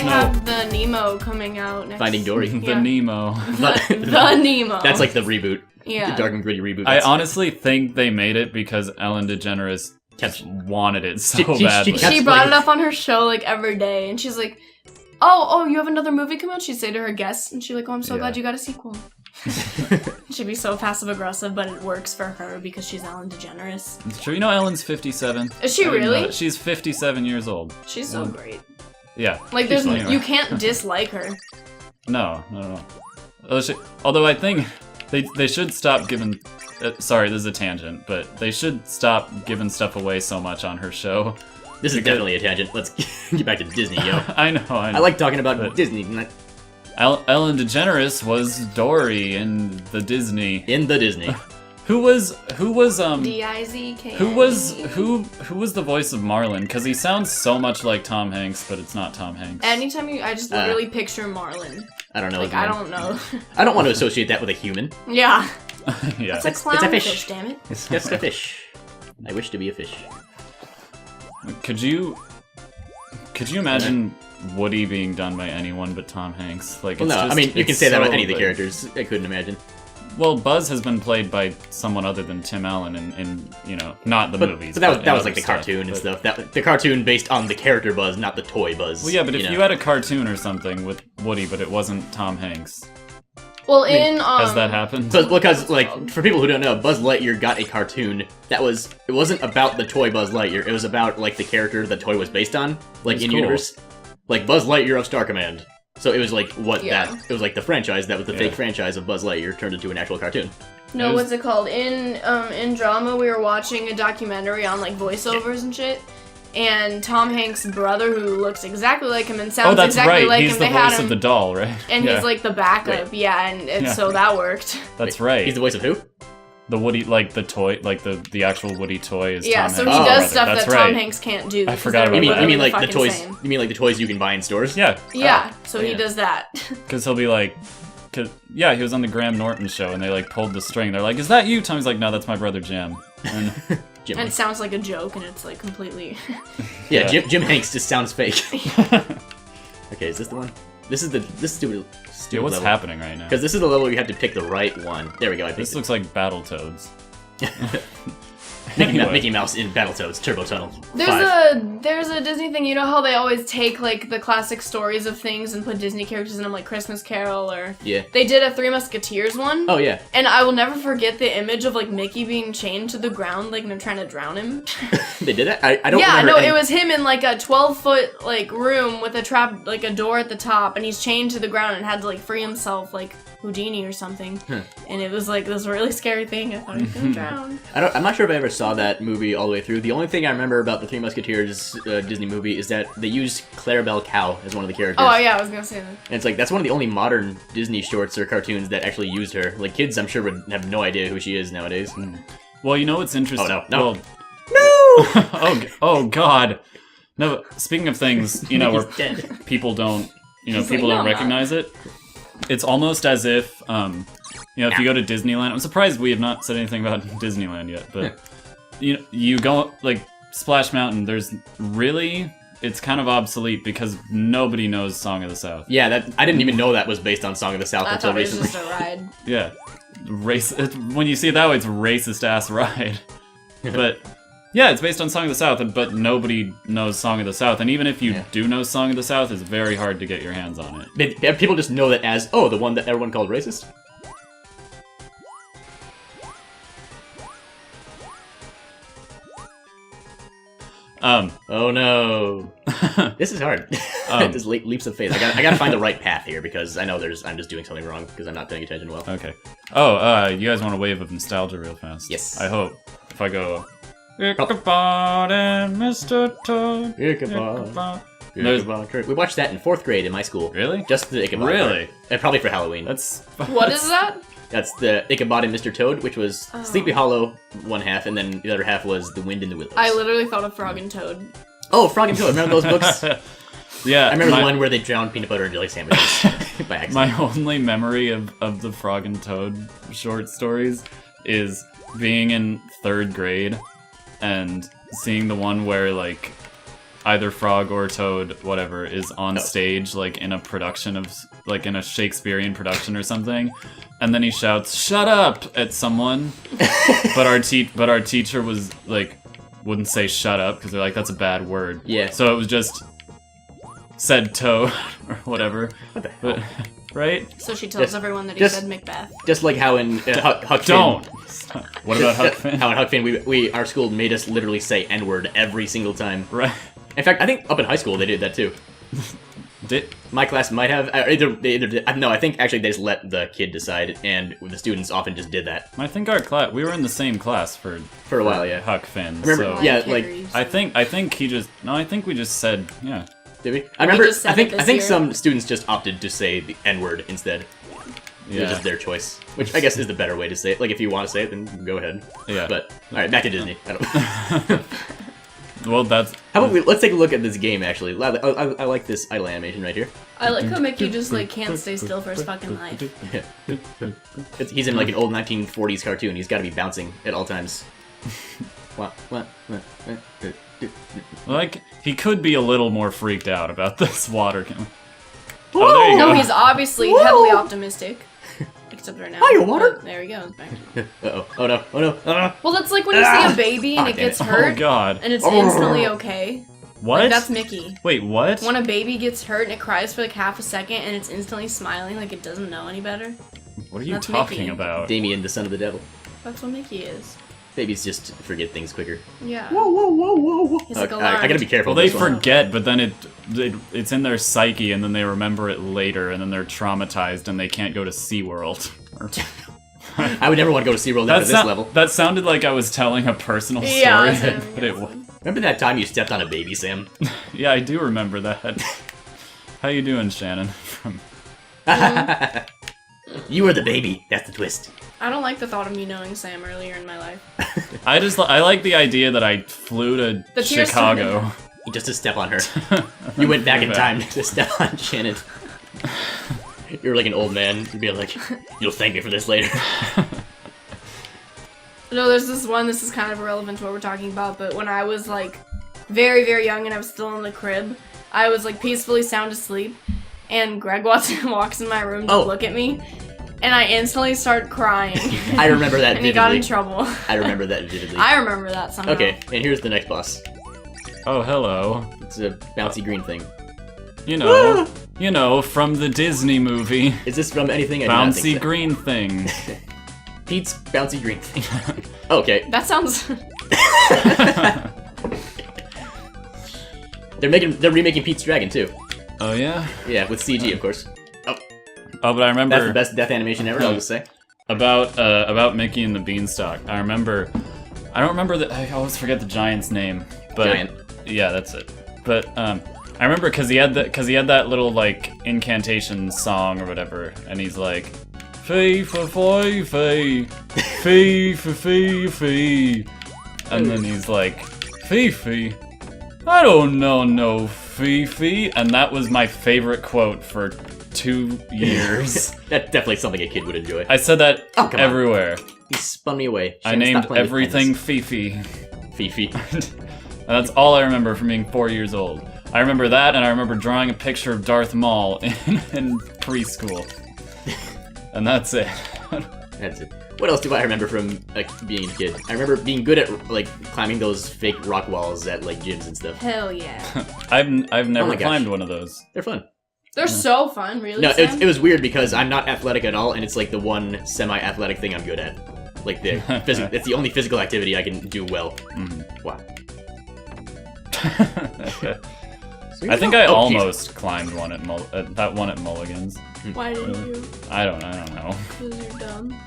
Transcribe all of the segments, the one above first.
have the Nemo coming out next. Finding Dory. The Nemo. The Nemo. That's like the reboot. Yeah. The dark and gritty reboot. I honestly think they made it because Ellen DeGeneres wanted it so badly. She brought it up on her show like every day, and she's like, "Oh, you have another movie come out?" She'd say to her guests, and she's like, "Oh, I'm so glad you got a sequel." She'd be so passive aggressive, but it works for her because she's Ellen DeGeneres. It's true. You know Ellen's 57. Is she really? She's 57 years old. She's so great. Yeah. Like, you can't dislike her. No. Although I think they should stop giving. Sorry, this is a tangent, but they should stop giving stuff away so much on her show. This is definitely a tangent. Let's get back to Disney, yo. I know. I like talking about Disney. Ellen DeGeneres was Dory in the Disney. Who was D-I-Z-K. who was the voice of Marlin? Because he sounds so much like Tom Hanks, but it's not Tom Hanks. Anytime I just literally picture Marlin. I don't know. Like, I don't know. I don't want to associate that with a human. Yeah. Yeah. It's a clownfish, damn it. It's just a fish. I wish to be a fish. Could you imagine Woody being done by anyone but Tom Hanks? Like, well, no, I mean, you can say that about any of the characters. I couldn't imagine. Well, Buzz has been played by someone other than Tim Allen in not the movies. But that was like the cartoon and stuff. The cartoon based on the character Buzz, not the toy Buzz. Well, yeah, but if you had a cartoon or something with Woody, but it wasn't Tom Hanks. Well, has that happened? Because, like, for people who don't know, Buzz Lightyear got a cartoon that it wasn't about the toy Buzz Lightyear. It was about, like, the character the toy was based on, like, in universe. Like, Buzz Lightyear of Star Command. So it was like it was like the franchise that was the fake franchise of Buzz Lightyear turned into an actual cartoon. No, what's it called? In drama, we were watching a documentary on like voiceovers and shit. And Tom Hanks' brother, who looks exactly like him and sounds exactly like he's him, the voice of the doll, right? And he's like the backup, and so that worked. That's right. He's the voice of who? The Woody, like the toy, like the actual Woody toy is Tom Hanks' so he does stuff That's that Tom Hanks can't do. I forgot about that. You mean like the toys? You mean like the toys you can buy in stores? Yeah. Yeah. So he does that. Because he'll be like, he was on the Graham Norton show, and they like pulled the string. They're like, "Is that you?" Tommy's like, "No, that's my brother Jim." And, and it sounds like a joke, and it's like completely. Yeah, Jim Hanks just sounds fake. Okay, is this the one? This stupid. Dude, what's happening right now? Because this is the level you have to pick the right one. There we go. This looks like Battletoads. Mickey Mouse in Battletoads Turbo Tunnel. There's a Disney thing. You know how they always take like the classic stories of things and put Disney characters in them, like Christmas Carol or They did a Three Musketeers one. Oh yeah. And I will never forget the image of like Mickey being chained to the ground, like and they're trying to drown him. They did that? I don't. Yeah, remember it was him in like a 12-foot like room with a trap, like a door at the top, and he's chained to the ground and had to like free himself like Houdini or something. And it was like this really scary thing. I thought he was gonna drown. I'm not sure if I ever saw that movie all the way through. The only thing I remember about the Three Musketeers Disney movie is that they used Clarabelle Cow as one of the characters. Oh yeah, I was gonna say that. And it's like that's one of the only modern Disney shorts or cartoons that actually used her. Like kids, I'm sure would have no idea who she is nowadays. Well, you know what's interesting? Oh no! Well, no! oh God! No. Speaking of things, where people don't, don't recognize it. It's almost as if, if you go to Disneyland, I'm surprised we have not said anything about Disneyland yet, but you go, like, Splash Mountain, it's kind of obsolete because nobody knows Song of the South. Yeah, I didn't even know that was based on Song of the South until recently. I thought it was just a Yeah. ride. When you see it that way, it's a racist-ass ride. But... yeah, it's based on Song of the South, but nobody knows Song of the South. And even if you do know Song of the South, it's very hard to get your hands on it. People just know that as, the one that everyone called racist? Oh no. This is hard. Just leaps of faith. I gotta find the right path here because I know I'm just doing something wrong because I'm not paying attention well. Okay. Oh, you guys want a wave of nostalgia real fast? Yes. I hope. If I go... Ichabod and Mr. Toad. Ichabod. We watched that in 4th grade in my school. Really? Just the Ichabod. Really? And probably for Halloween. What is that? That's the Ichabod and Mr. Toad, which was Sleepy Hollow one half, and then the other half was The Wind in the Willows. I literally thought of Frog and Toad. Oh, Frog and Toad. Remember those books? Yeah. I remember the one where they drowned peanut butter and jelly sandwiches by accident. My only memory of the Frog and Toad short stories is being in 3rd grade and seeing the one where, like, either Frog or Toad, whatever, is on stage, like in a production of, like in a Shakespearean production or something, and then he shouts "Shut up" at someone, but our teacher was like, wouldn't say "shut up" because they're like, that's a bad word. Yeah. So it was just said Toad or whatever. What the hell? But, right? So she tells everyone that he said Macbeth. Just like how in Huck Don't. Finn. What about Huck Finn? How in Huck Finn, our school made us literally say N-word every single time. Right. In fact, I think up in high school they did that too. My class might have they either did. No, I think actually they just let the kid decide, and the students often just did that. I think our class, we were in the same class for a while, yeah. Huck Finn. Remember, so yeah, like I think he just I think we just said yeah. Did we? I remember. just said I think year. some students just opted to say the N-word instead. It Yeah. was just their choice, which I guess is the better way to say it. Like, if you want to say it, then go ahead. Yeah. But all right, back to Disney. I don't. Well, that's How about let's take a look at this game, actually. I like this idle animation right here. I like how Mickey just like can't stay still for his fucking life. He's in like an old 1940s cartoon. He's got to be bouncing at all times. like he could be a little more freaked out about this water. Whoa! Oh, there you No, go. he's obviously Whoa! heavily optimistic. Except right now. Hiya, water! But there he goes. Back. Uh-oh. Oh no. Oh no. Oh no. Well, that's like when you see a baby and Ah, it damn gets it. hurt, Oh God! and it's instantly okay. What? Like, that's Mickey. Wait, what? When a baby gets hurt and it cries for like half a second and it's instantly smiling like it doesn't know any better. What are you That's talking Mickey. about? Damien, the son of the devil. That's what Mickey is. Babies just forget things quicker. Yeah. Whoa. He's like I gotta be careful. Well, with they this one. forget, but then it's in their psyche, and then they remember it later, and then they're traumatized, and they can't go to SeaWorld. I would never want to go to SeaWorld after this level. That sounded like I was telling a personal story, Yeah, but it was. Remember that time you stepped on a baby, Sam? Yeah, I do remember that. How you doing, Shannon? You were the baby. That's the twist. I don't like the thought of me knowing Sam earlier in my life. I like the idea that I flew to The tears Chicago. Just to step on her. You went back in time to step on Shannon. You're like an old man. You'd be like, you'll thank me for this later. No, there's this one, this is kind of irrelevant to what we're talking about, but when I was like very, very young and I was still in the crib, I was like peacefully sound asleep, and Greg walks in my room to look at me, and I instantly start crying. I remember that and vividly. he got in trouble. I remember that vividly. I remember that somehow. Okay, and here's the next boss. Oh, hello. It's a bouncy green thing. You know, from the Disney movie. Is this from anything? I do not think Bouncy so. green thing. Pete's bouncy green thing. Okay. That sounds... They're remaking Pete's Dragon too. Oh yeah? Yeah, with CG of course. Oh, but I remember That's the best death animation ever, I'll just say. about Mickey and the Beanstalk. I don't remember I always forget the giant's name. But Giant. Yeah, that's it. But I remember because he had that little like incantation song or whatever, and he's like, fee for fee fee, fee for fee fee, and then he's like, Fifi, I don't know no Fifi, and that was my favorite quote for 2 years. That's definitely something a kid would enjoy. I said that come on. everywhere. He spun me away. I Shannon, named stop playing with everything pens. Fifi. Fifi. And that's all I remember from being 4 years old. I remember that, and I remember drawing a picture of Darth Maul in preschool. And that's it. That's it. What else do I remember from being a kid? I remember being good at like climbing those fake rock walls at like gyms and stuff. Hell yeah. I've never my gosh. climbed one of those. They're fun. They're so fun, really, No, Sam? it was weird because I'm not athletic at all, and it's like the one semi-athletic thing I'm good at. Like it's the only physical activity I can do well. Mm-hmm. Wow. Okay. I think I Oh, almost climbed one at that one at Mulligan's. Why didn't you? I don't know. Because you're dumb.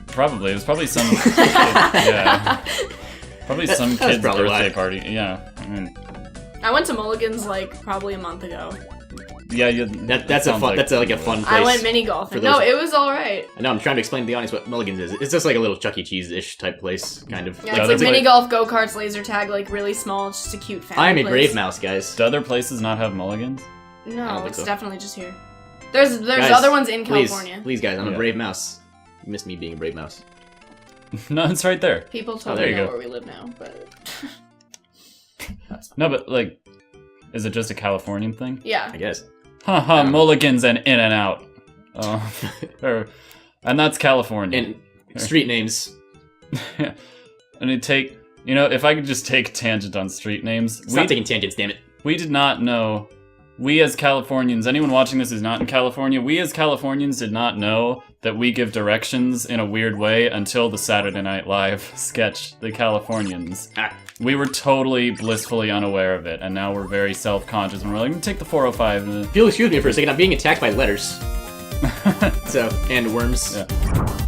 Probably. It was probably some yeah. Probably some That's kid's probably birthday why. party. Yeah. I mean, I went to Mulligan's like probably a month ago. yeah, That's a sounds fun. That's like a fun place. I went mini golfing. No, it was alright. I know. I'm trying to explain to the audience what Mulligan's is. It's just like a little Chuck E. Cheese-ish type place, kind of. Yeah, Yeah, it's like that's mini like- golf, go-karts, laser tag, like really small. It's just a cute family I am a place. brave mouse, guys. Do other places not have Mulligans? I don't No, think it's so. definitely just here. There's Guys, other ones in Please, California. please, guys, I'm a Yeah. brave mouse. You missed me being a brave mouse. No, it's right there. People Oh, totally there you know go. where we live now, but No, but like, Is it just a Californian thing? Yeah. I guess. Haha, mulligans and in and out. And that's California. And street names. And if I could just take a tangent on street names. Stop taking tangents, damn it. We did not know. We as Californians, anyone watching this who's not in California, we as Californians did not know that we give directions in a weird way until the Saturday Night Live sketch, The Californians. We were totally blissfully unaware of it, and now we're very self-conscious, and we're like, take the 405. If you'll excuse me for a second, I'm being attacked by letters. And worms. Yeah.